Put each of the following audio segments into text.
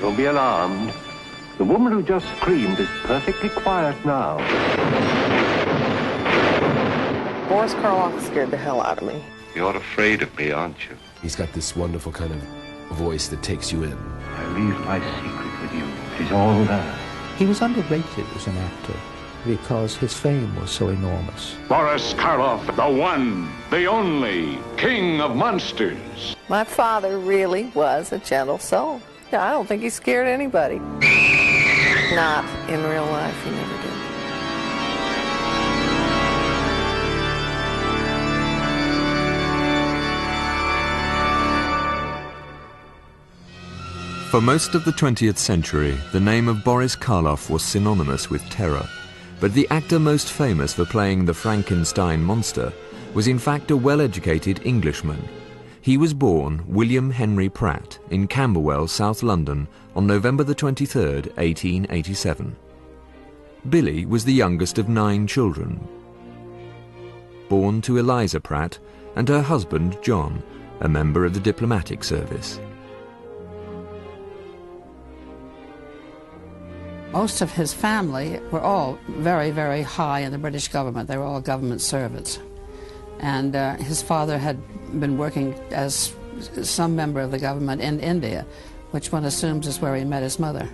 Don't be alarmed. The woman who just screamed is perfectly quiet now. Boris Karloff scared the hell out of me. You're afraid of me, aren't you? He's got this wonderful kind of voice that takes you in. I leave my secret with you. It's all there. He was underrated as an actor because his fame was so enormous. Boris Karloff, the one, the only, king of monsters. My father really was a gentle soul. Yeah, I don't think he scared anybody. Not in real life, he never did. For most of the 20th century, the name of Boris Karloff was synonymous with terror. But the actor most famous for playing the Frankenstein monster was in fact a well-educated Englishman. He was born William Henry Pratt in Camberwell, South London, on November the 23rd, 1887. Billy was the youngest of 9 children, born to Eliza Pratt and her husband John, a member of the diplomatic service. Most of his family were all very, very high in the British government. They were all government servants. And his father had been working as some member of the government in India, which one assumes is where he met his mother.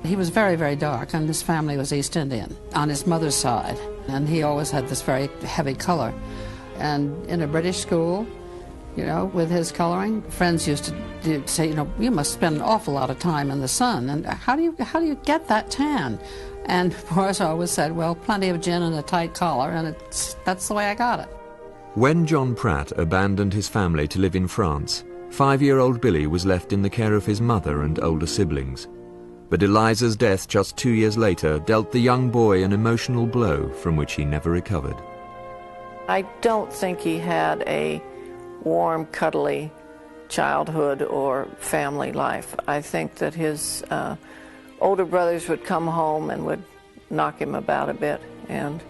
He was very, very dark, and his family was East Indian on his mother's side. And he always had this very heavy color. And in a British school, you know, with his coloring, friends used to say, you know, you must spend an awful lot of time in the sun, and how do you get that tan? And Boris always said, well, plenty of gin and a tight collar, and that's the way I got it. When John Pratt abandoned his family to live in France, 5-year-old Billy was left in the care of his mother and older siblings. But Eliza's death just 2 years later dealt the young boy an emotional blow from which he never recovered. I don't think he had a warm, cuddly childhood or family life. I think that his older brothers would come home and would knock him about a bit and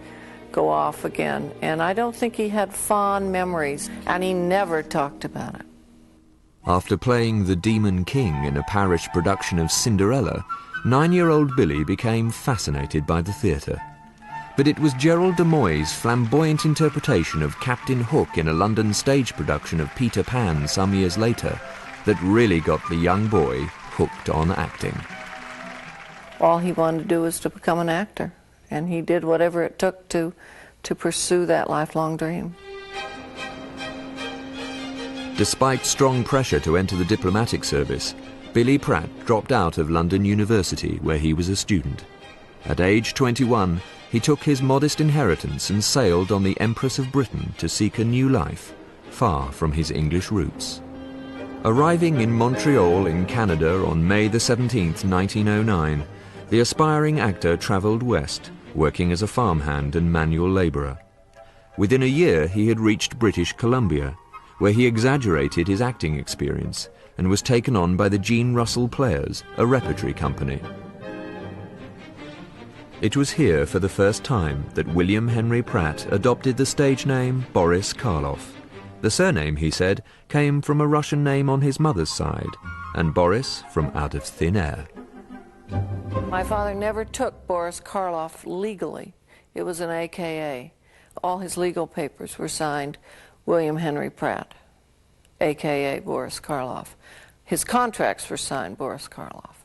go off again. And I don't think he had fond memories, and he never talked about it. After playing the Demon King in a parish production of Cinderella, 9-year-old Billy became fascinated by the theatre. But it was Gerald de Moy's flamboyant interpretation of Captain Hook in a London stage production of Peter Pan some years later that really got the young boy hooked on acting. All he wanted to do was to become an actor, and he did whatever it took to pursue that lifelong dream. Despite strong pressure to enter the diplomatic service, Billy Pratt dropped out of London University, where he was a student. At age 21, he took his modest inheritance and sailed on the Empress of Britain to seek a new life, far from his English roots. Arriving in Montreal in Canada on May the 17th, 1909, the aspiring actor travelled west, working as a farmhand and manual labourer. Within a year, he had reached British Columbia, where he exaggerated his acting experience and was taken on by the Jean Russell Players, a repertory company. It was here for the first time that William Henry Pratt adopted the stage name Boris Karloff. The surname, he said, came from a Russian name on his mother's side, and Boris from out of thin air. My father never took Boris Karloff legally. It was an AKA. All his legal papers were signed William Henry Pratt, AKA Boris Karloff. His contracts were signed Boris Karloff.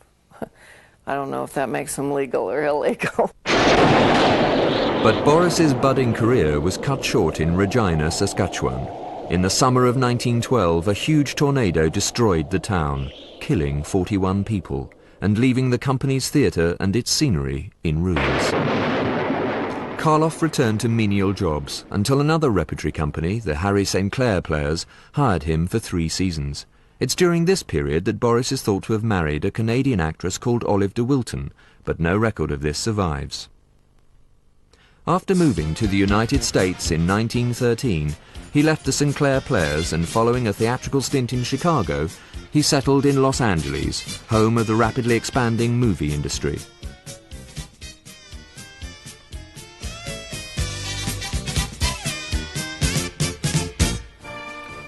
I don't know if that makes him legal or illegal. But Boris's budding career was cut short in Regina, Saskatchewan. In the summer of 1912, a huge tornado destroyed the town, killing 41 people and leaving the company's theatre and its scenery in ruins. Karloff returned to menial jobs until another repertory company, the Harry St. Clair Players, hired him for 3 seasons. It's during this period that Boris is thought to have married a Canadian actress called Olive de Wilton, but no record of this survives. After moving to the United States in 1913, he left the Sinclair Players, and following a theatrical stint in Chicago, he settled in Los Angeles, home of the rapidly expanding movie industry.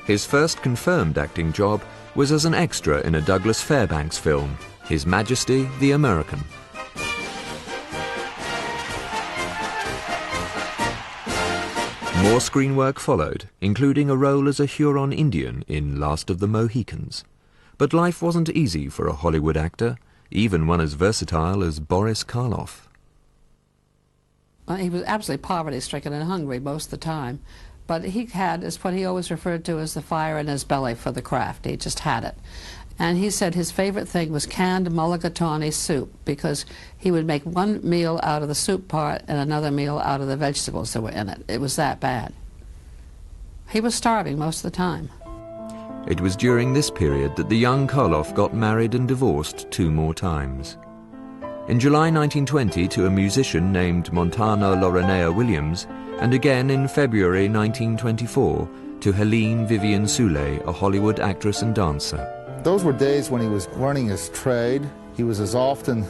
His first confirmed acting job was as an extra in a Douglas Fairbanks film, His Majesty the American. More screen work followed, including a role as a Huron Indian in Last of the Mohicans. But life wasn't easy for a Hollywood actor, even one as versatile as Boris Karloff. He was absolutely poverty-stricken and hungry most of the time, but he had what he always referred to as the fire in his belly for the craft. He just had it. And he said his favorite thing was canned mulligatawny soup, because he would make one meal out of the soup part and another meal out of the vegetables that were in it. It was that bad. He was starving most of the time. It was during this period that the young Karloff got married and divorced 2 more times. In July 1920 to a musician named Montana Lorenea Williams, and again in February 1924 to Helene Vivian Soule, a Hollywood actress and dancer. Those were days when he was learning his trade. He was as often,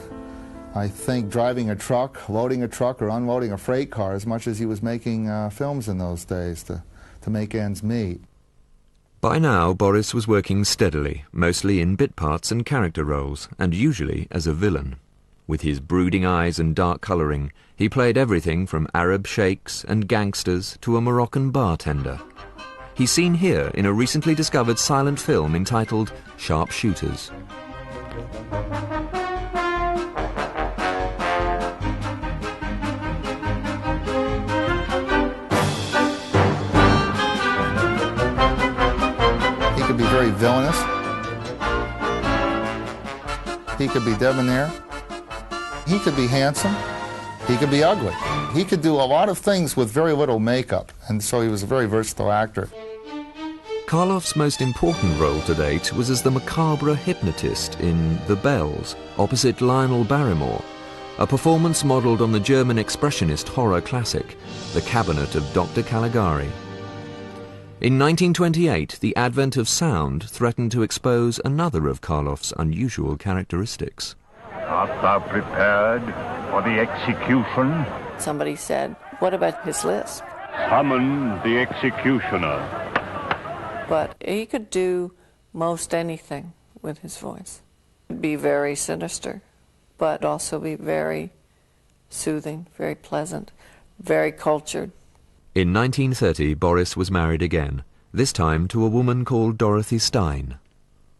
I think, driving a truck, loading a truck, or unloading a freight car as much as he was making films in those days to make ends meet. By now, Boris was working steadily, mostly in bit parts and character roles, and usually as a villain. With his brooding eyes and dark colouring, he played everything from Arab sheikhs and gangsters to a Moroccan bartender. He's seen here in a recently discovered silent film entitled Sharp Shooters. He could be very villainous. He could be debonair. He could be handsome. He could be ugly. He could do a lot of things with very little makeup, and so he was a very versatile actor. Karloff's most important role to date was as the macabre hypnotist in The Bells, opposite Lionel Barrymore, a performance modelled on the German expressionist horror classic, The Cabinet of Dr. Caligari. In 1928, the advent of sound threatened to expose another of Karloff's unusual characteristics. Art thou prepared for the execution? Somebody said, "What about his lisp?" Summon the executioner. But he could do most anything with his voice. He'd be very sinister, but also be very soothing, very pleasant, very cultured. In 1930, Boris was married again, this time to a woman called Dorothy Stein.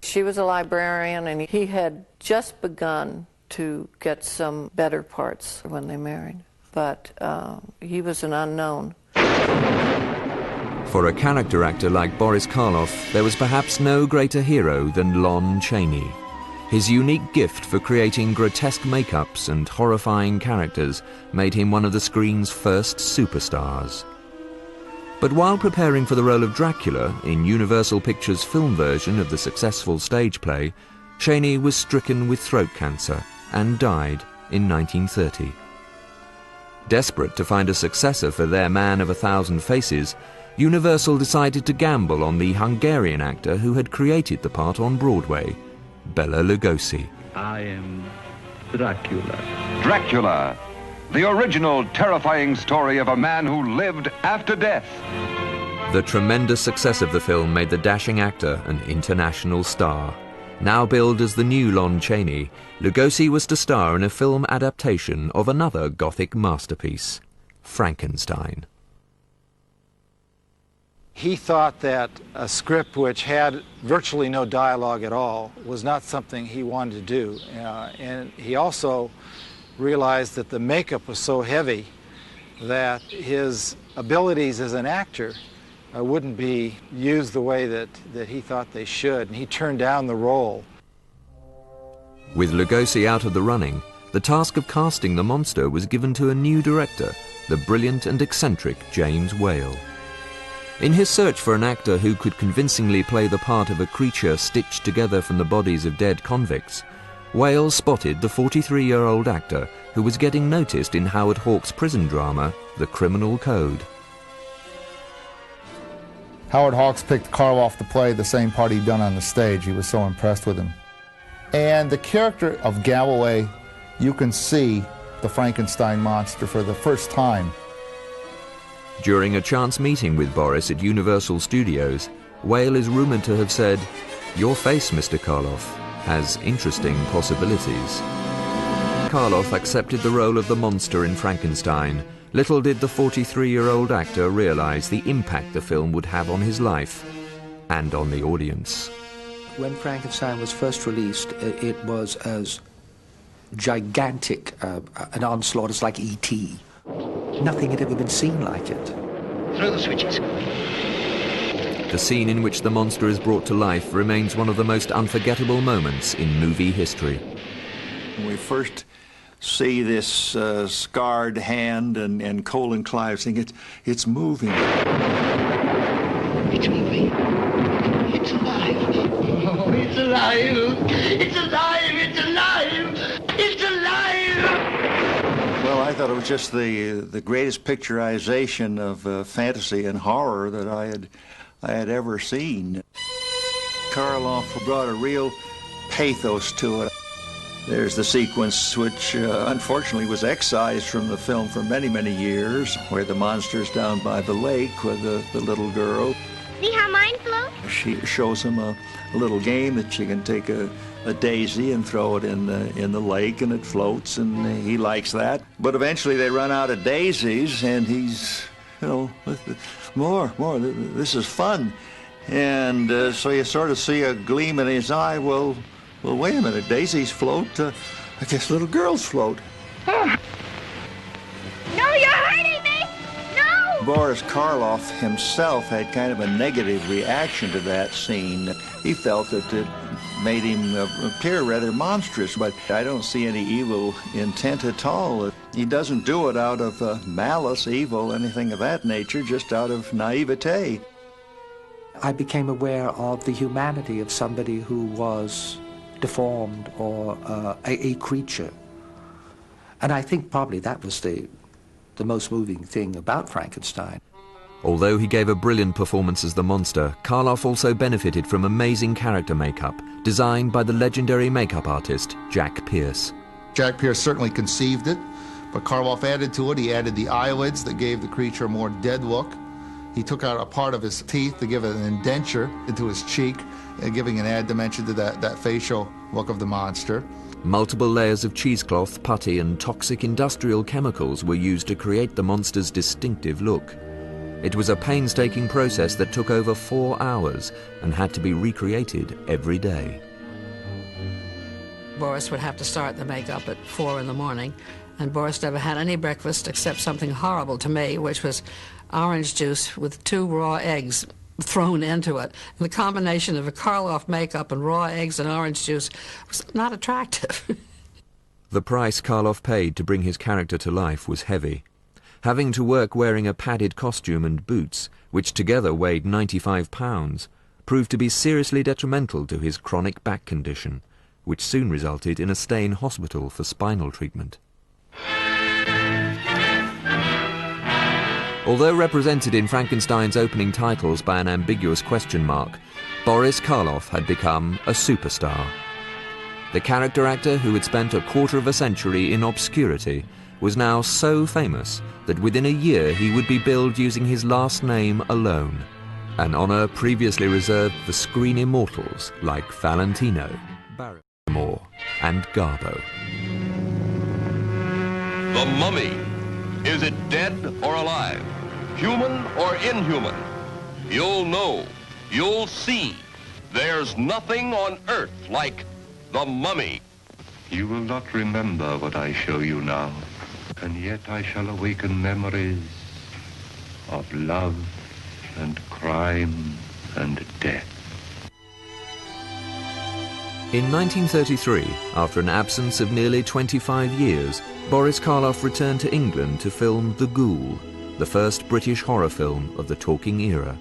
She was a librarian, and he had just begun to get some better parts when they married, but he was an unknown. For a character actor like Boris Karloff, there was perhaps no greater hero than Lon Chaney. His unique gift for creating grotesque makeups and horrifying characters made him one of the screen's first superstars. But while preparing for the role of Dracula in Universal Pictures' film version of the successful stage play, Chaney was stricken with throat cancer and died in 1930. Desperate to find a successor for their Man of 1,000 Faces, Universal decided to gamble on the Hungarian actor who had created the part on Broadway, Bela Lugosi. I am Dracula. Dracula, the original terrifying story of a man who lived after death. The tremendous success of the film made the dashing actor an international star. Now billed as the new Lon Chaney, Lugosi was to star in a film adaptation of another Gothic masterpiece, Frankenstein. He thought that a script which had virtually no dialogue at all was not something he wanted to do. And he also realized that the makeup was so heavy that his abilities as an actor wouldn't be used the way that he thought they should, and he turned down the role. With Lugosi out of the running, the task of casting the monster was given to a new director, the brilliant and eccentric James Whale. In his search for an actor who could convincingly play the part of a creature stitched together from the bodies of dead convicts, Whale spotted the 43-year-old actor who was getting noticed in Howard Hawks' prison drama, The Criminal Code. Howard Hawks picked Karloff to play the same part he'd done on the stage. He was so impressed with him. And the character of Galloway, you can see the Frankenstein monster for the first time. During a chance meeting with Boris at Universal Studios, Whale is rumoured to have said, "Your face, Mr. Karloff, has interesting possibilities. Karloff accepted the role of the monster in Frankenstein. Little did the 43-year-old actor realize the impact the film would have on his life and on the audience. When Frankenstein was first released, it was as gigantic an onslaught as like E.T. Nothing had ever been seen like it. Throw the switches. The scene in which the monster is brought to life remains one of the most unforgettable moments in movie history. When we first see this scarred hand and Colin Clive saying it's moving. It's moving. It's alive. Oh, it's alive. It's alive. It's alive. It's alive. Well, I thought it was just the greatest picturization of fantasy and horror that I had ever seen. Karloff brought a real pathos to it. There's the sequence which unfortunately was excised from the film for many, many years, where the monster's down by the lake with the little girl. See how mine floats? She shows him a little game that she can take a daisy and throw it in the lake and it floats, and he likes that. But eventually they run out of daisies and he's, more, this is fun. And so you sort of see a gleam in his eye. Well, wait a minute, daisies float, I guess little girls float. No, you're hurting me! No! Boris Karloff himself had kind of a negative reaction to that scene. He felt that it made him appear rather monstrous, but I don't see any evil intent at all. He doesn't do it out of malice, evil, anything of that nature, just out of naivete. I became aware of the humanity of somebody who was deformed or a creature. And I think probably that was the most moving thing about Frankenstein. Although he gave a brilliant performance as the monster, Karloff also benefited from amazing character makeup, designed by the legendary makeup artist Jack Pierce. Jack Pierce certainly conceived it, but Karloff added to it. He added the eyelids that gave the creature a more dead look. He took out a part of his teeth to give it an indenture into his cheek, giving an added dimension to that facial look of the monster. Multiple layers of cheesecloth, putty, and toxic industrial chemicals were used to create the monster's distinctive look. It was a painstaking process that took over 4 hours and had to be recreated every day. Boris would have to start the makeup at 4 in the morning, and Boris never had any breakfast except something horrible to me, which was orange juice with 2 raw eggs thrown into it. And the combination of a Karloff makeup and raw eggs and orange juice was not attractive. The price Karloff paid to bring his character to life was heavy. Having to work wearing a padded costume and boots, which together weighed 95 pounds, proved to be seriously detrimental to his chronic back condition, which soon resulted in a stay in hospital for spinal treatment. Although represented in Frankenstein's opening titles by an ambiguous question mark, Boris Karloff had become a superstar. The character actor who had spent a quarter of a century in obscurity was now so famous that within a year he would be billed using his last name alone, an honor previously reserved for screen immortals like Valentino, Barrymore, and Garbo. The Mummy. Is it dead or alive? Human or inhuman? You'll know. You'll see. There's nothing on earth like the Mummy. You will not remember what I show you now, and yet I shall awaken memories of love and crime and death. In 1933, after an absence of nearly 25 years, Boris Karloff returned to England to film The Ghoul, the first British horror film of the talking era.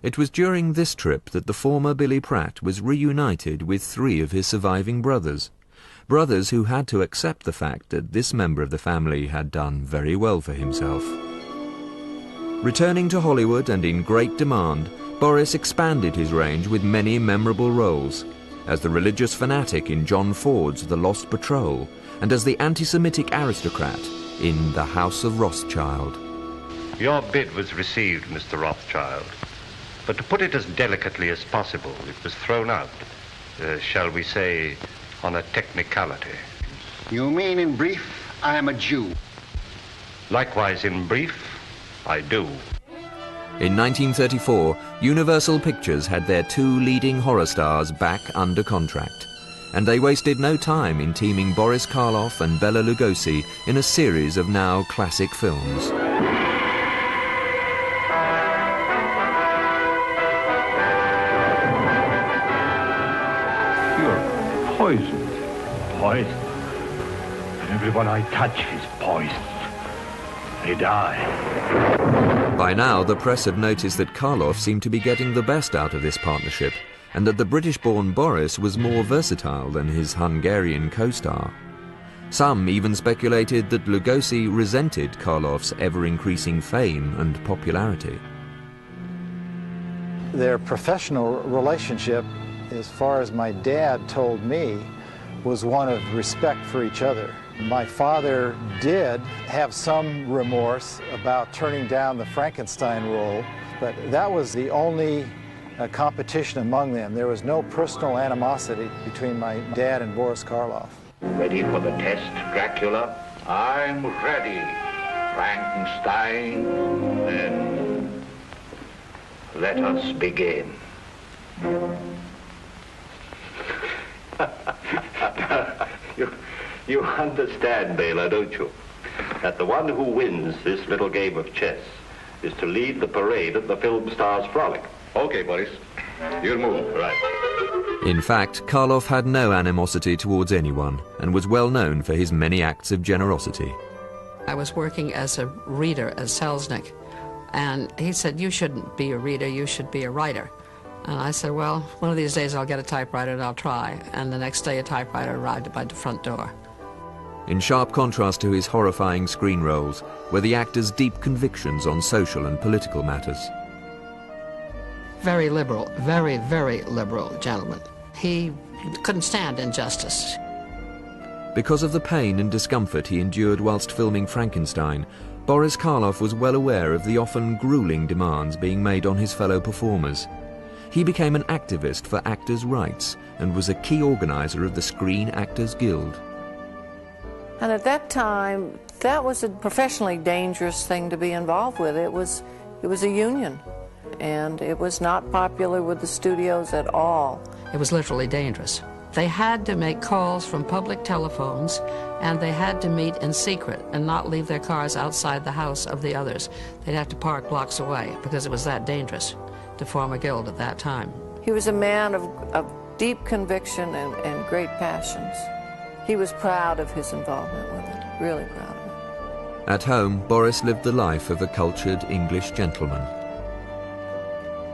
It was during this trip that the former Billy Pratt was reunited with 3 of his surviving brothers. Brothers who had to accept the fact that this member of the family had done very well for himself. Returning to Hollywood and in great demand, Boris expanded his range with many memorable roles, as the religious fanatic in John Ford's The Lost Patrol, and as the anti-Semitic aristocrat in The House of Rothschild. Your bid was received, Mr. Rothschild. But to put it as delicately as possible, it was thrown out, shall we say, on a technicality. You mean, in brief, I am a Jew? Likewise, in brief, I do. In 1934, Universal Pictures had their two leading horror stars back under contract, and they wasted no time in teaming Boris Karloff and Bela Lugosi in a series of now classic films. You're poisoned. Poisoned. Everyone I touch is poisoned. They die. By now, the press had noticed that Karloff seemed to be getting the best out of this partnership, and that the British-born Boris was more versatile than his Hungarian co-star. Some even speculated that Lugosi resented Karloff's ever-increasing fame and popularity. Their professional relationship, as far as my dad told me, was one of respect for each other. My father did have some remorse about turning down the Frankenstein role, but that was the only competition among them. There was no personal animosity between my dad and Boris Karloff. Ready for the test, Dracula? I'm ready, Frankenstein. Then let us begin. You understand, Bela, don't you? That the one who wins this little game of chess is to lead the parade at the film stars' frolic. Okay, Boris. You'll move, right. In fact, Karloff had no animosity towards anyone and was well known for his many acts of generosity. I was working as a reader at Selznick, and he said, "You shouldn't be a reader, you should be a writer." And I said, "Well, one of these days I'll get a typewriter and I'll try." And the next day a typewriter arrived at my front door. In sharp contrast to his horrifying screen roles were the actor's deep convictions on social and political matters. Very liberal, very, very liberal gentleman. He couldn't stand injustice. Because of the pain and discomfort he endured whilst filming Frankenstein, Boris Karloff was well aware of the often grueling demands being made on his fellow performers. He became an activist for actors' rights and was a key organizer of the Screen Actors Guild. And at that time, that was a professionally dangerous thing to be involved with. It was a union, and it was not popular with the studios at all. It was literally dangerous. They had to make calls from public telephones, and they had to meet in secret and not leave their cars outside the house of the others. They'd have to park blocks away because it was that dangerous to form a guild at that time. He was a man of deep conviction and great passions. He was proud of his involvement with it, really proud of it. At home, Boris lived the life of a cultured English gentleman.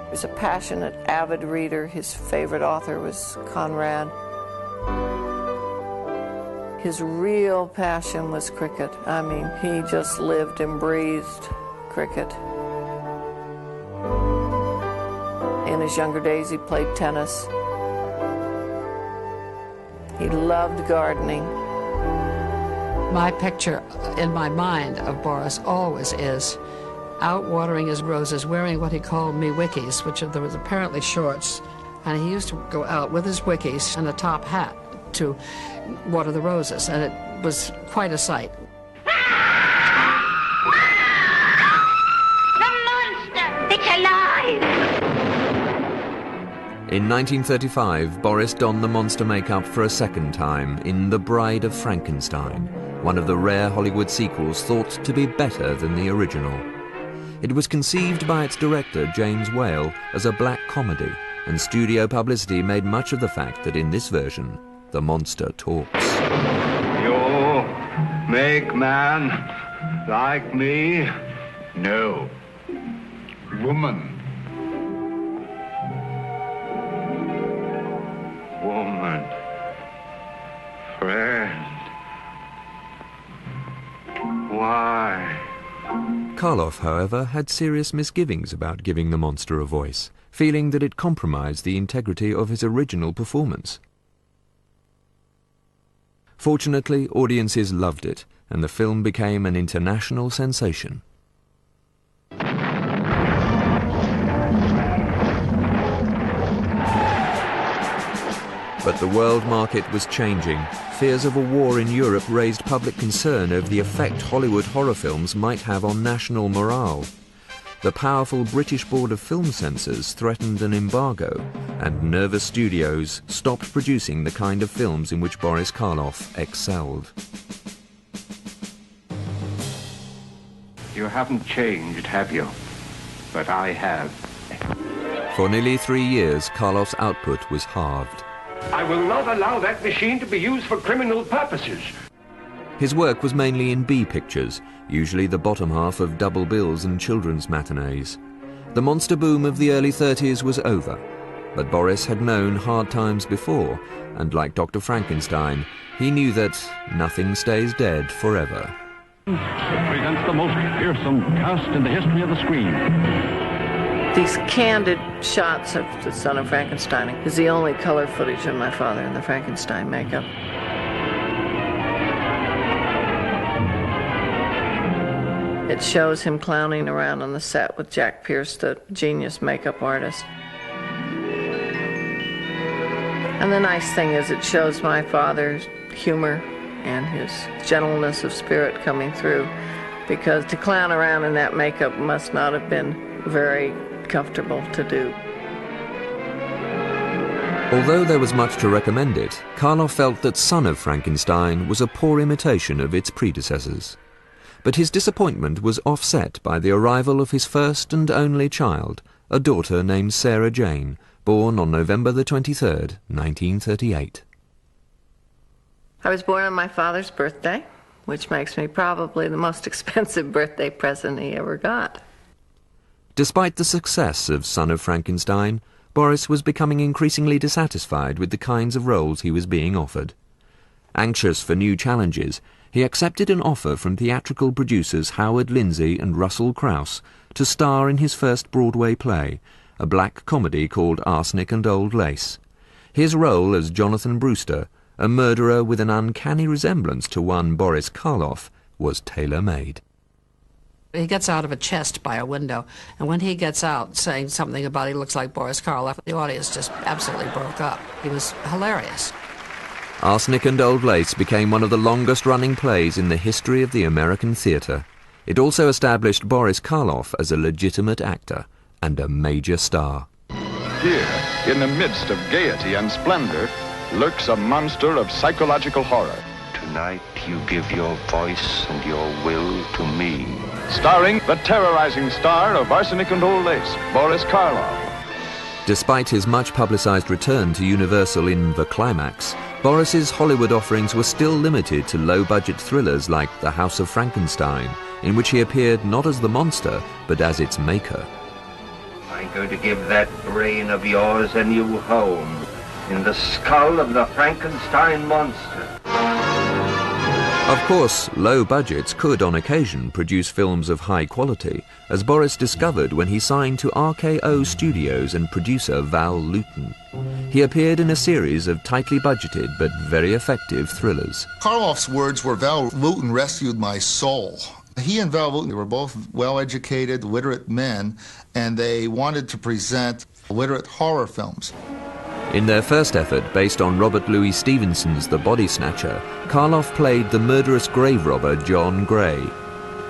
He was a passionate, avid reader. His favorite author was Conrad. His real passion was cricket. I mean, he just lived and breathed cricket. In his younger days, he played tennis. He loved gardening. My picture in my mind of Boris always is out watering his roses, wearing what he called me wickies, which there was apparently shorts, and he used to go out with his wickies and a top hat to water the roses, and it was quite a sight. The monster! It's alive! In 1935, Boris donned the monster makeup for a second time in The Bride of Frankenstein, one of the rare Hollywood sequels thought to be better than the original. It was conceived by its director, James Whale, as a black comedy, and studio publicity made much of the fact that in this version, the monster talks. You make man like me? No. Woman. Woman. Friend. Why? Karloff, however, had serious misgivings about giving the monster a voice, feeling that it compromised the integrity of his original performance. Fortunately, audiences loved it, and the film became an international sensation. But the world market was changing. Fears of a war in Europe raised public concern over the effect Hollywood horror films might have on national morale. The powerful British Board of Film Censors threatened an embargo, and nervous studios stopped producing the kind of films in which Boris Karloff excelled. You haven't changed, have you? But I have. For nearly 3 years, Karloff's output was halved. I will not allow that machine to be used for criminal purposes. His work was mainly in B pictures, usually the bottom half of double bills and children's matinees. The monster boom of the early 30s was over, but Boris had known hard times before, and like Dr. Frankenstein, he knew that nothing stays dead forever. It presents the most fearsome cast in the history of the screen. These candid shots of the son of Frankenstein is the only color footage of my father in the Frankenstein makeup. It shows him clowning around on the set with Jack Pierce, the genius makeup artist. And the nice thing is it shows my father's humor and his gentleness of spirit coming through, because to clown around in that makeup must not have been very comfortable to do. Although there was much to recommend it, Karloff felt that Son of Frankenstein was a poor imitation of its predecessors. But his disappointment was offset by the arrival of his first and only child, a daughter named Sarah Jane, born on November the 23rd, 1938. I was born on my father's birthday, which makes me probably the most expensive birthday present he ever got. Despite the success of Son of Frankenstein, Boris was becoming increasingly dissatisfied with the kinds of roles he was being offered. Anxious for new challenges, he accepted an offer from theatrical producers Howard Lindsay and Russell Krauss to star in his first Broadway play, a black comedy called Arsenic and Old Lace. His role as Jonathan Brewster, a murderer with an uncanny resemblance to one Boris Karloff, was tailor-made. He gets out of a chest by a window, and when he gets out saying something about he looks like Boris Karloff, the audience just absolutely broke up. He was hilarious. Arsenic and Old Lace became one of the longest-running plays in the history of the American theatre. It also established Boris Karloff as a legitimate actor and a major star. Here, in the midst of gaiety and splendor, lurks a monster of psychological horror. Tonight you give your voice and your will to me. Starring the terrorizing star of Arsenic and Old Lace, Boris Karloff. Despite his much-publicized return to Universal in The Climax, Boris's Hollywood offerings were still limited to low-budget thrillers like The House of Frankenstein, in which he appeared not as the monster, but as its maker. I'm going to give that brain of yours a new home in the skull of the Frankenstein monster. Of course, low budgets could on occasion produce films of high quality, as Boris discovered when he signed to RKO Studios and producer Val Lewton. He appeared in a series of tightly budgeted but very effective thrillers. Karloff's words were, "Val Lewton rescued my soul." He and Val Lewton were both well-educated, literate men, and they wanted to present literate horror films. In their first effort, based on Robert Louis Stevenson's The Body Snatcher, Karloff played the murderous grave robber John Gray.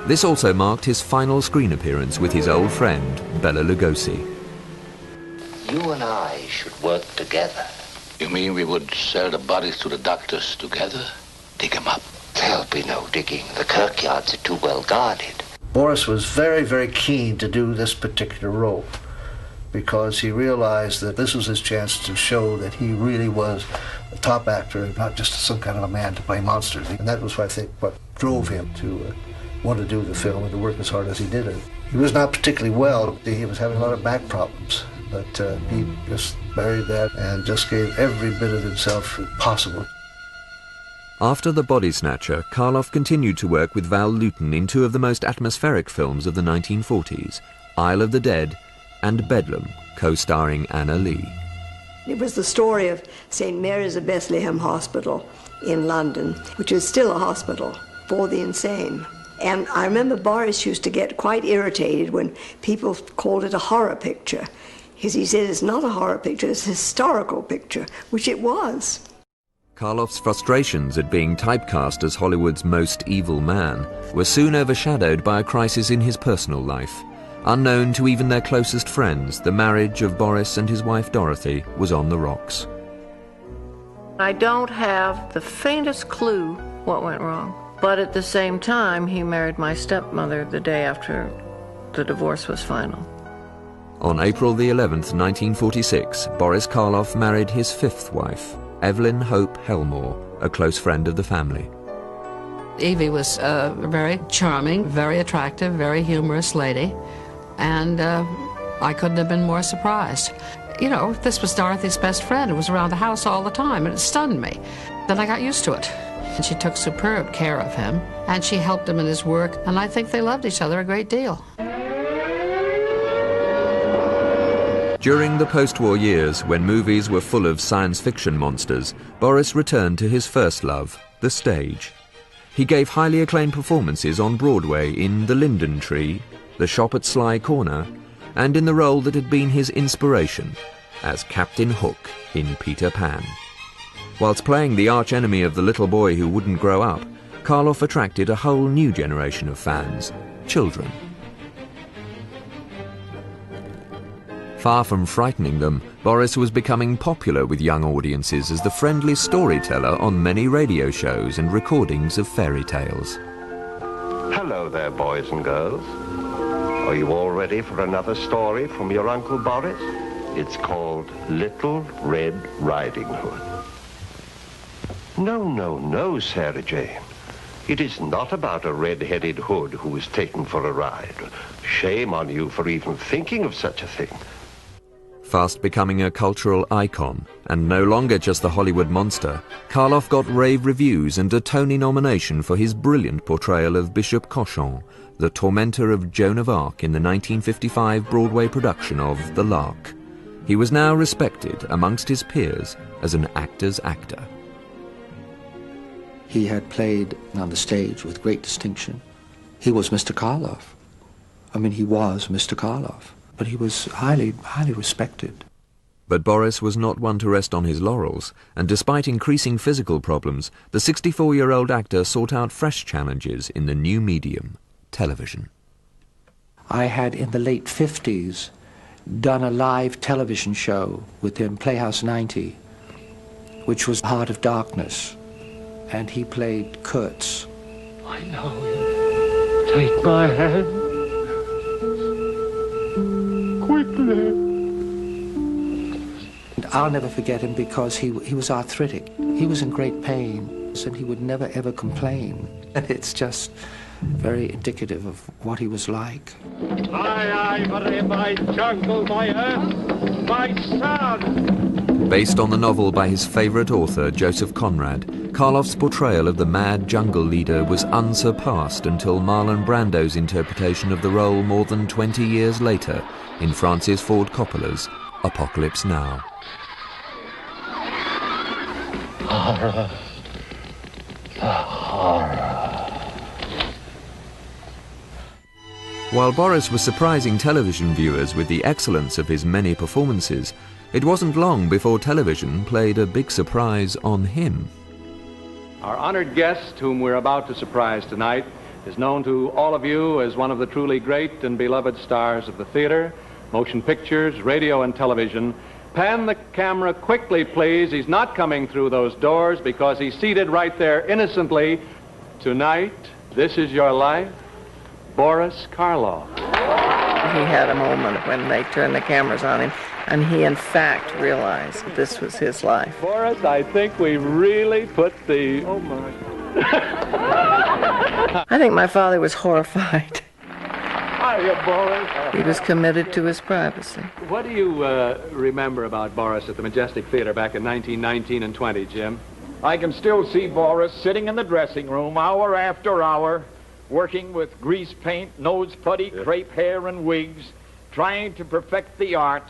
This also marked his final screen appearance with his old friend, Bela Lugosi. You and I should work together. You mean we would sell the bodies to the doctors together? Dig them up. There'll be no digging. The kirkyards are too well guarded. Boris was very, very keen to do this particular role, because he realized that this was his chance to show that he really was a top actor and not just some kind of a man to play monsters. And that was, I think, what drove him to want to do the film and to work as hard as he did it. He was not particularly well. He was having a lot of back problems, but he just buried that and just gave every bit of himself possible. After The Body Snatcher, Karloff continued to work with Val Lewton in two of the most atmospheric films of the 1940s, Isle of the Dead and Bedlam, co-starring Anna Lee. It was the story of St. Mary's of Bethlehem Hospital in London, which is still a hospital for the insane. And I remember Boris used to get quite irritated when people called it a horror picture, because he said it's not a horror picture, it's a historical picture, which it was. Karloff's frustrations at being typecast as Hollywood's most evil man were soon overshadowed by a crisis in his personal life. Unknown to even their closest friends, the marriage of Boris and his wife Dorothy was on the rocks. I don't have the faintest clue what went wrong, but at the same time, he married my stepmother the day after the divorce was final. On April the 11th, 1946, Boris Karloff married his fifth wife, Evelyn Hope Helmore, a close friend of the family. Evie was a very charming, very attractive, very humorous lady, and I couldn't have been more surprised. You know, this was Dorothy's best friend. It was around the house all the time, and it stunned me. Then I got used to it. And she took superb care of him, and she helped him in his work, and I think they loved each other a great deal. During the post-war years, when movies were full of science fiction monsters, Boris returned to his first love, the stage. He gave highly acclaimed performances on Broadway in The Linden Tree, The Shop at Sly Corner, and in the role that had been his inspiration, as Captain Hook in Peter Pan. Whilst playing the arch-enemy of the little boy who wouldn't grow up, Karloff attracted a whole new generation of fans, children. Far from frightening them, Boris was becoming popular with young audiences as the friendly storyteller on many radio shows and recordings of fairy tales. Hello there, boys and girls. Are you all ready for another story from your Uncle Boris? It's called Little Red Riding Hood. No, Sarah Jane. It is not about a red-headed hood who was taken for a ride. Shame on you for even thinking of such a thing. Fast becoming a cultural icon, and no longer just the Hollywood monster, Karloff got rave reviews and a Tony nomination for his brilliant portrayal of Bishop Cochon, the tormentor of Joan of Arc in the 1955 Broadway production of The Lark. He was now respected amongst his peers as an actor's actor. He had played on the stage with great distinction. He was Mr. Karloff. I mean, he was Mr. Karloff. But he was highly respected. But Boris was not one to rest on his laurels, and despite increasing physical problems, the 64-year-old actor sought out fresh challenges in the new medium, television. I had, in the late 50s, done a live television show with him, Playhouse 90, which was Heart of Darkness, and he played Kurtz. I know you. Take my hand. Quickly. And I'll never forget him because he was arthritic. He was in great pain, and he would never ever complain. And it's just very indicative of what he was like. My ivory, my jungle, my earth, my sun. Based on the novel by his favourite author, Joseph Conrad, Karloff's portrayal of the mad jungle leader was unsurpassed until Marlon Brando's interpretation of the role more than 20 years later in Francis Ford Coppola's Apocalypse Now. Horror. The horror. While Boris was surprising television viewers with the excellence of his many performances, it wasn't long before television played a big surprise on him. Our honored guest, whom we're about to surprise tonight, is known to all of you as one of the truly great and beloved stars of the theater, motion pictures, radio, and television. Pan the camera quickly, please. He's not coming through those doors because he's seated right there innocently. Tonight, this is your life, Boris Karloff. He had a moment when they turned the cameras on him, and he, in fact, realized that this was his life. Boris, I think we really put the... Oh, my... I think my father was horrified. Hiya, Boris. He was committed to his privacy. What do you remember about Boris at the Majestic Theater back in 1919 and 20, Jim? I can still see Boris sitting in the dressing room hour after hour, working with grease paint, nose putty, crepe hair, and wigs, trying to perfect the art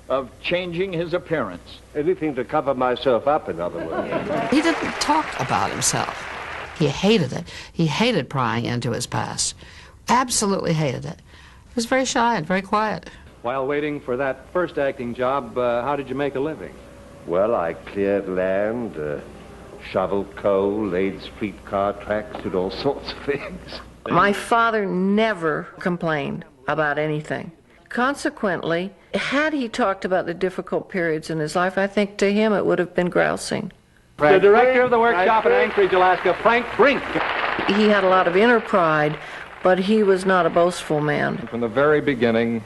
of changing his appearance. Anything to cover myself up, in other words. He didn't talk about himself. He hated it. He hated prying into his past. Absolutely hated it. He was very shy and very quiet. While waiting for that first acting job, how did you make a living? Well, I cleared land, shoveled coal, laid streetcar tracks, did all sorts of things. My father never complained about anything. Consequently, had he talked about the difficult periods in his life, I think to him it would have been grousing. The director of the workshop in Anchorage, Alaska, Frank Brink. He had a lot of inner pride, but he was not a boastful man. From the very beginning,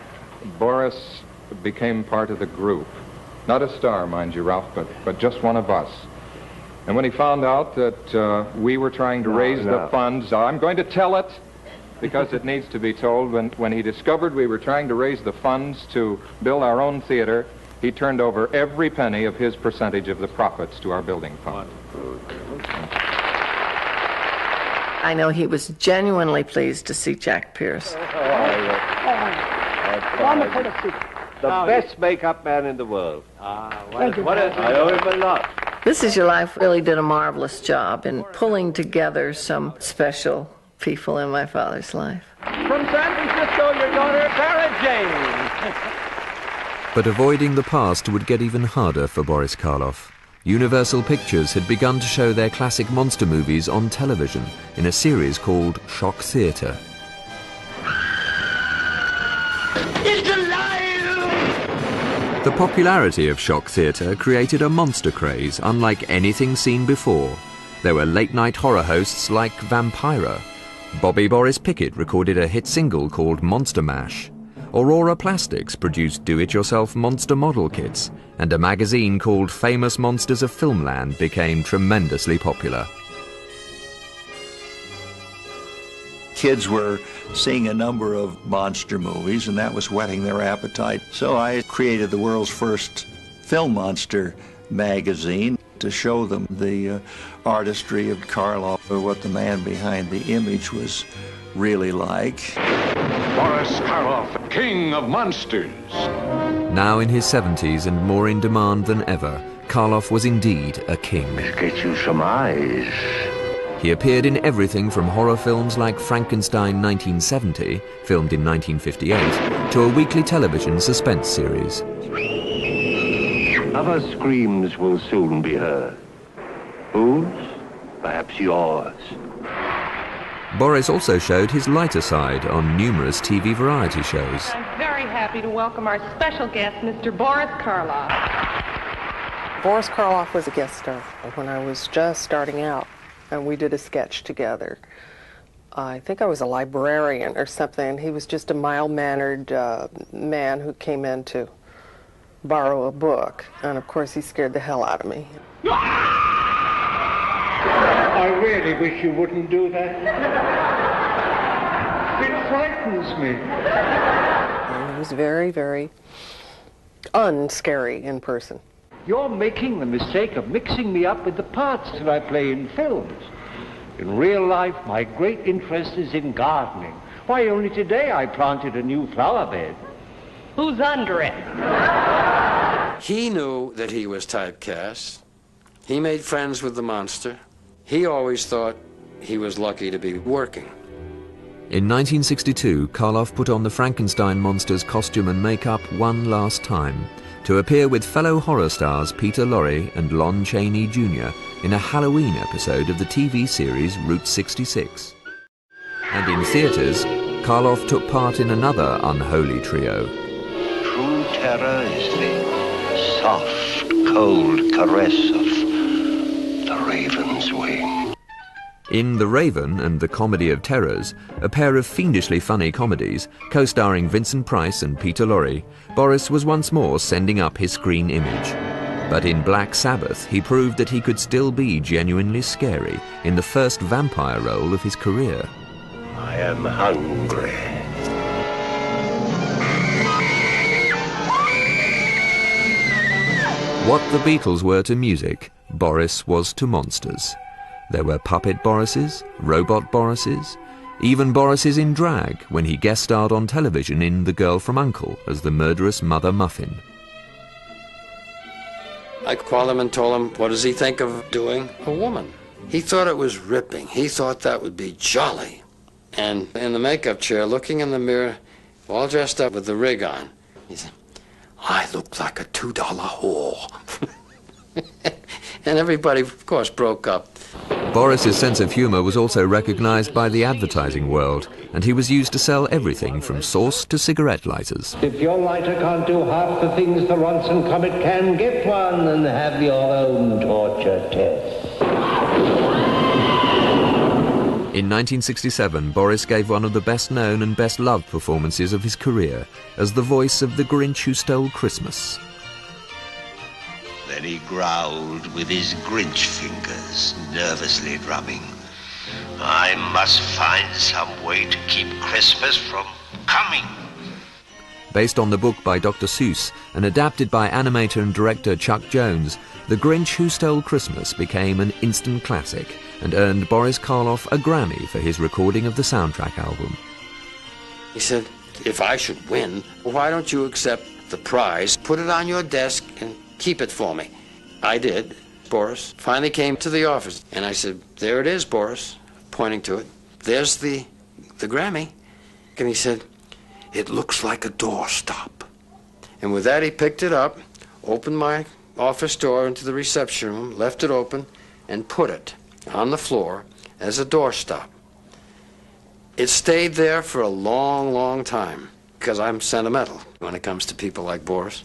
Boris became part of the group. Not a star, mind you, Ralph, but just one of us. And when he found out that we were trying to raise the funds, I'm going to tell it because it needs to be told. When he discovered we were trying to raise the funds to build our own theater, he turned over every penny of his percentage of the profits to our building fund. I know he was genuinely pleased to see Jack Pierce. The best makeup man in the world. I owe him a lot. This Is Your Life really did a marvelous job in pulling together some special people in my father's life. From San Francisco, your daughter, Sarah Jane. But avoiding the past would get even harder for Boris Karloff. Universal Pictures had begun to show their classic monster movies on television in a series called Shock Theatre. It's alive! The popularity of Shock Theatre created a monster craze unlike anything seen before. There were late-night horror hosts like Vampira. Bobby Boris Pickett recorded a hit single called Monster Mash. Aurora Plastics produced do-it-yourself monster model kits, and a magazine called Famous Monsters of Filmland became tremendously popular. Kids were seeing a number of monster movies, and that was whetting their appetite. So I created the world's first film monster magazine to show them the artistry of Karloff, or what the man behind the image was really like. Boris Karloff, king of monsters. Now in his 70s and more in demand than ever, Karloff was indeed a king. Let's get you some eyes. He appeared in everything from horror films like Frankenstein 1970, filmed in 1958, to a weekly television suspense series. Other screams will soon be heard. Whose? Perhaps yours. Boris also showed his lighter side on numerous TV variety shows. I'm very happy to welcome our special guest, Mr. Boris Karloff. Boris Karloff was a guest star when I was just starting out, and we did a sketch together. I think I was a librarian or something. He was just a mild-mannered man who came in to borrow a book, and of course he scared the hell out of me. I really wish you wouldn't do that. It frightens me. And he was very, very unscary in person. You're making the mistake of mixing me up with the parts that I play in films. In real life, my great interest is in gardening. Why, only today I planted a new flower bed. Who's under it? He knew that he was typecast. He made friends with the monster. He always thought he was lucky to be working. In 1962, Karloff put on the Frankenstein monster's costume and makeup one last time to appear with fellow horror stars Peter Lorre and Lon Chaney Jr. in a Halloween episode of the TV series Route 66. And in theatres, Karloff took part in another unholy trio. True terror is the soft, cold caress of the raven's wing. In The Raven and the Comedy of Terrors, a pair of fiendishly funny comedies, co-starring Vincent Price and Peter Lorre, Boris was once more sending up his screen image. But in Black Sabbath, he proved that he could still be genuinely scary in the first vampire role of his career. I am hungry. What the Beatles were to music, Boris was to monsters. There were puppet Borises, robot Borises, even Borises in drag when he guest starred on television in The Girl from U.N.C.L.E. as the murderous Mother Muffin. I called him and told him, what does he think of doing a woman? He thought it was ripping. He thought that would be jolly. And in the makeup chair, looking in the mirror, all dressed up with the rig on, he said, I look like a $2 whore. And everybody, of course, broke up. Boris's sense of humor was also recognized by the advertising world, and he was used to sell everything from sauce to cigarette lighters. If your lighter can't do half the things the Ronson Comet can, get one and have your own torture test. In 1967, Boris gave one of the best-known and best-loved performances of his career as the voice of the Grinch Who Stole Christmas. Then he growled with his Grinch fingers, nervously drumming, I must find some way to keep Christmas from coming. Based on the book by Dr. Seuss and adapted by animator and director Chuck Jones, The Grinch Who Stole Christmas became an instant classic and earned Boris Karloff a Grammy for his recording of the soundtrack album. He said, if I should win, why don't you accept the prize, put it on your desk, and keep it for me? I did. Boris finally came to the office, and I said, there it is, Boris, pointing to it. There's the Grammy. And he said, it looks like a doorstop. And with that, he picked it up, opened my office door into the reception room, left it open, and put it on the floor as a doorstop. It stayed there for a long, long time, because I'm sentimental when it comes to people like Boris.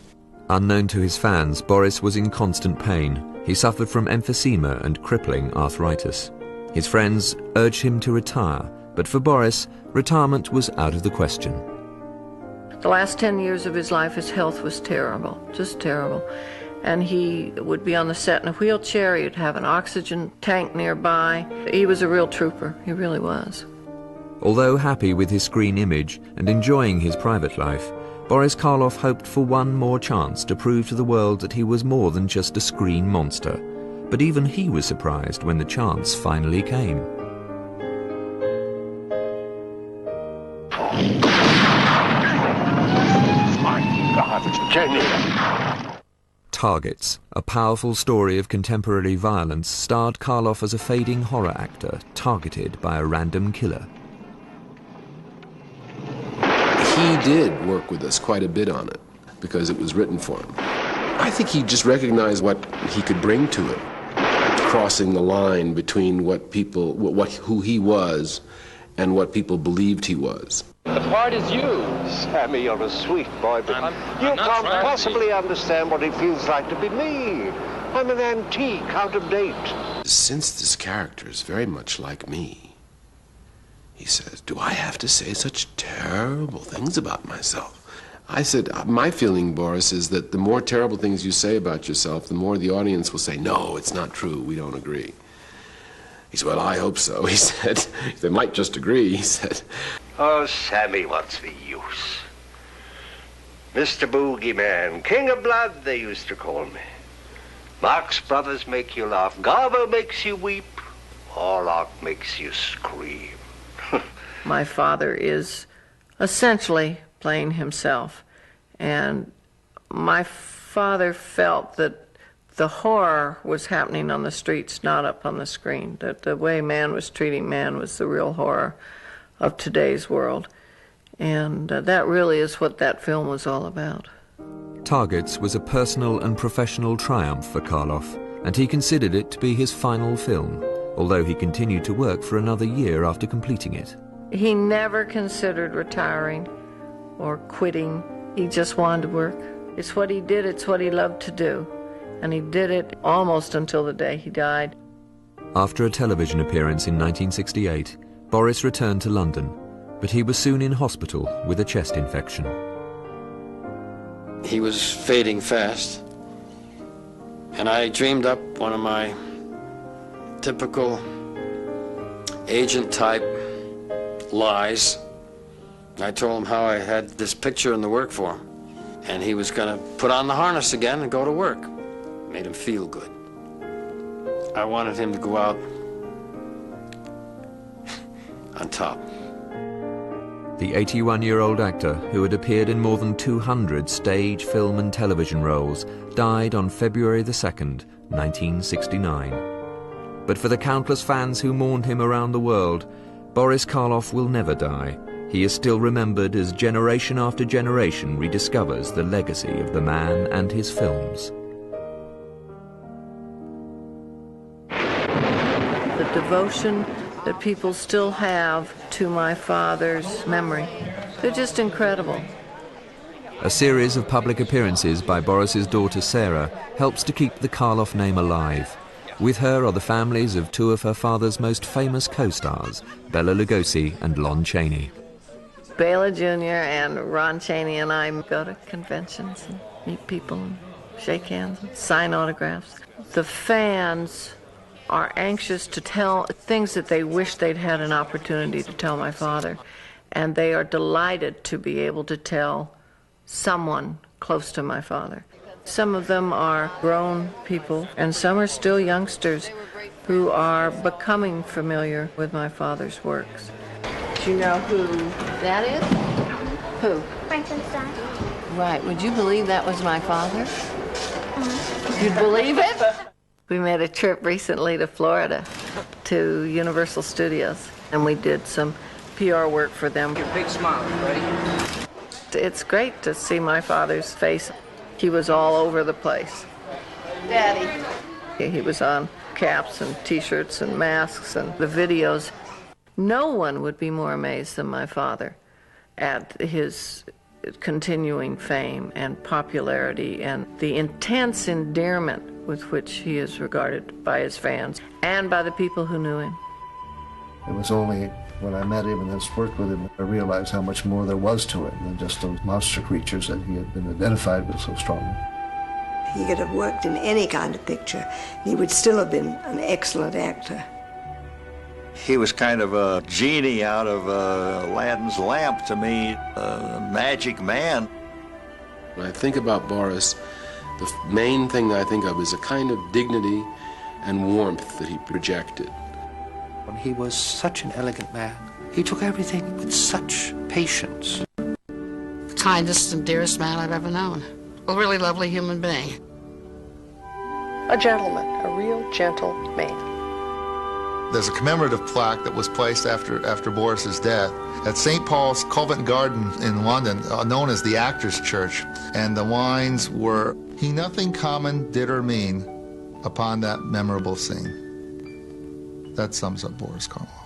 Unknown to his fans, Boris was in constant pain. He suffered from emphysema and crippling arthritis. His friends urged him to retire, but for Boris, retirement was out of the question. The last 10 years of his life, his health was terrible, just terrible. And he would be on the set in a wheelchair, he'd have an oxygen tank nearby. He was a real trooper, he really was. Although happy with his screen image and enjoying his private life, Boris Karloff hoped for one more chance to prove to the world that he was more than just a screen monster. But even he was surprised when the chance finally came. My God, Jenny! Targets, a powerful story of contemporary violence, starred Karloff as a fading horror actor targeted by a random killer. He did work with us quite a bit on it because it was written for him. I think he just recognized what he could bring to it, crossing the line between who he was and what people believed he was. The part is you. Sammy, you're a sweet boy, but you can't possibly understand what it feels like to be me. I'm an antique, out of date. Since this character is very much like me, he says, do I have to say such terrible things about myself? I said, my feeling, Boris, is that the more terrible things you say about yourself, the more the audience will say, no, it's not true, we don't agree. He said, well, I hope so. He said, they might just agree, he said. Oh, Sammy, what's the use? Mr. Boogeyman, King of Blood, they used to call me. Marx Brothers make you laugh, Garbo makes you weep, Orlock makes you scream. My father is essentially playing himself, and my father felt that the horror was happening on the streets, not up on the screen, that the way man was treating man was the real horror of today's world, and that really is what that film was all about. Targets was a personal and professional triumph for Karloff, and he considered it to be his final film, although he continued to work for another year after completing it. He never considered retiring or quitting. He just wanted to work. It's what he did, it's what he loved to do, and he did it almost until the day he died. After a television appearance in 1968, Boris returned to London, but he was soon in hospital with a chest infection. He was fading fast, and I dreamed up one of my typical agent-type lies. I told him how I had this picture in the work for him, and he was going to put on the harness again and go to work. made him feel good. I wanted him to go out on top. The 81-year-old actor, who had appeared in more than 200 stage, film and television roles, died on February the 2nd, 1969. But for the countless fans who mourned him around the world, Boris Karloff will never die. He is still remembered as generation after generation rediscovers the legacy of the man and his films. The devotion that people still have to my father's memory, they're just incredible. A series of public appearances by Boris's daughter Sarah helps to keep the Karloff name alive. With her are the families of two of her father's most famous co-stars, Bela Lugosi and Lon Chaney. Bela Jr. and Ron Chaney and I go to conventions and meet people and shake hands and sign autographs. The fans are anxious to tell things that they wish they'd had an opportunity to tell my father, and they are delighted to be able to tell someone close to my father. Some of them are grown people, and some are still youngsters who are becoming familiar with my father's works. Do you know who that is? Who? Frankenstein. Right. Would you believe that was my father? You'd believe it? We made a trip recently to Florida, to Universal Studios, and we did some PR work for them. Your big smile, buddy. It's great to see my father's face. He was all over the place. Daddy. He was on caps and T-shirts and masks and the videos. No one would be more amazed than my father at his continuing fame and popularity and the intense endearment with which he is regarded by his fans and by the people who knew him. It was only when I met him and then worked with him, I realized how much more there was to it than just those monster creatures that he had been identified with so strongly. He could have worked in any kind of picture. He would still have been an excellent actor. He was kind of a genie out of Aladdin's lamp to me, a magic man. When I think about Boris, the main thing that I think of is a kind of dignity and warmth that he projected. He was such an elegant man. He took everything with such patience. The kindest and dearest man I've ever known. A really lovely human being. A gentleman, a real gentle man. There's a commemorative plaque that was placed after Boris's death at St. Paul's Covent Garden in London, known as the Actors' Church. And the lines were, "He nothing common did or mean upon that memorable scene." That sums up Boris Karloff.